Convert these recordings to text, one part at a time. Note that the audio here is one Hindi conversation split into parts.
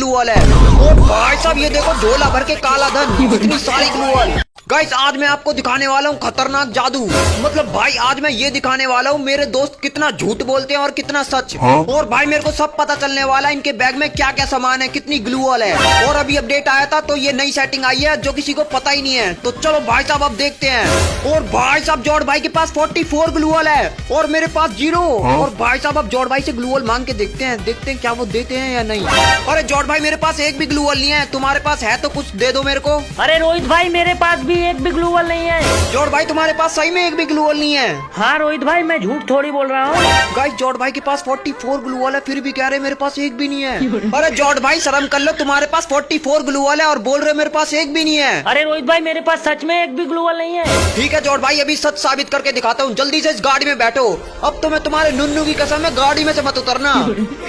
ग्लू वॉल है। और भाई साहब ये देखो झोला भर के काला धन, इतनी सारी ग्लू वॉल। गाइस आज मैं आपको दिखाने वाला हूँ खतरनाक जादू। मतलब भाई आज मैं ये दिखाने वाला हूँ मेरे दोस्त कितना झूठ बोलते हैं और कितना सच। और भाई मेरे को सब पता चलने वाला है इनके बैग में क्या क्या सामान है, कितनी ग्लू वॉल है। और अभी अपडेट आया था तो ये नई सेटिंग आई है जो किसी को पता ही नहीं है। तो चलो भाई साहब अब देखते हैं। और भाई साहब जॉर्ज भाई के पास 44 ग्लू वॉल है और मेरे पास 0। और भाई साहब अब जॉर्ज भाई से ग्लू वॉल मांग के देखते हैं क्या वो देते हैं या नहीं। अरे जॉर्ज भाई मेरे पास एक भी ग्लू वॉल नहीं है, तुम्हारे पास है तो कुछ दे दो मेरे को। अरे रोहित भाई मेरे पास भी एक भी ग्लू वॉल नहीं है। जॉर्ज भाई तुम्हारे पास सही में एक भी ग्लू वॉल नहीं है? हाँ रोहित भाई मैं झूठ थोड़ी बोल रहा हूँ। गाइस जॉर्ज भाई के पास 44 ग्लू वॉल है फिर भी कह रहे मेरे पास एक भी नहीं है। अरे जॉर्ज भाई शर्म कर लो, तुम्हारे पास 44 ग्लू वॉल है और बोल रहे मेरे पास एक भी नहीं है। अरे रोहित भाई मेरे पास सच में एक भी ग्लू वॉल नहीं है। ठीक है जॉर्ज भाई अभी सच साबित करके दिखाता हूँ, जल्दी से इस गाड़ी में बैठो। अब तो मैं तुम्हारे नुन्नू की कसम है गाड़ी में से मत उतरना।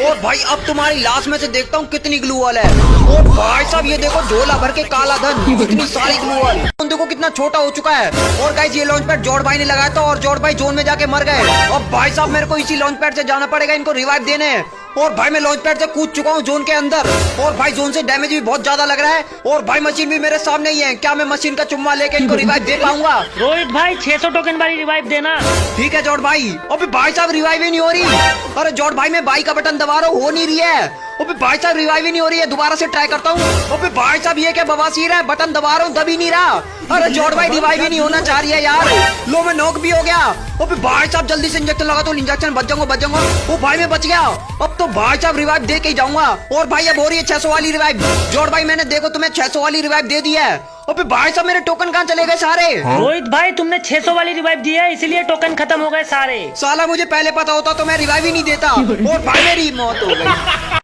और भाई अब तुम्हारी लाश में से देखता हूँ कितनी ग्लू वॉल है। और भाई साहब ये देखो झोला भर के काला धन, इतनी सारी ग्लू वॉल। देखो कितना छोटा हो चुका है। और गाइस ये लॉन्च पैड जॉर्ज भाई ने लगाया था और जॉर्ज भाई जोन में जाके मर गए। अब भाई साहब मेरे को इसी लॉन्च पैड से जाना पड़ेगा इनको रिवाइव देने। और भाई मैं लॉन्च पैड से कूद चुका हूँ जोन के अंदर। और भाई जोन से डैमेज भी बहुत ज्यादा लग रहा है। और भाई मशीन भी मेरे सामने ही है, क्या मैं मशीन का चुम्मा लेके इनको रिवाइव दे पाऊंगा? रोहित भाई 600 टोकन वाली रिवाइव देना। ठीक है जॉर्ज भाई। अबे भाई साहब रिवाइव ही नहीं हो रही। अरे जॉर्ज भाई मैं बाई का बटन दबा रहा हूँ, हो नहीं रही है। अबे भाई साहब रिवाइव ही नहीं हो रही है, दोबारा से ट्राई करता हूँ। अबे भाई साहब ये क्या बवासीर है, बटन दबा रहा हूँ दब ही नहीं रहा। अरे जॉर्ज भाई रिवाइव ही नहीं होना चाह रही है यार। लो मैं नॉक भी हो गया। अबे भाई साहब जल्दी से इंजेक्शन लगा, तो इंजेक्शन बच जाऊंगा। ओ भाई मैं बच गया। अब तो भाई साहब रिवाइव दे के ही जाऊंगा। और भाई अब हो रही है 600 वाली रिवाइव। जॉर्ज भाई मैंने देखो तुम्हें 600 वाली रिवाइव दे दी है। अबे भाई साहब मेरे टोकन कहाँ चले गए सारे? रोहित भाई तुमने 600 वाली रिवाइव दी है इसलिए टोकन खत्म हो गए सारे। साला मुझे पहले पता होता तो मैं रिवाइव ही नहीं देता। और भाई मेरी मौत हो गई।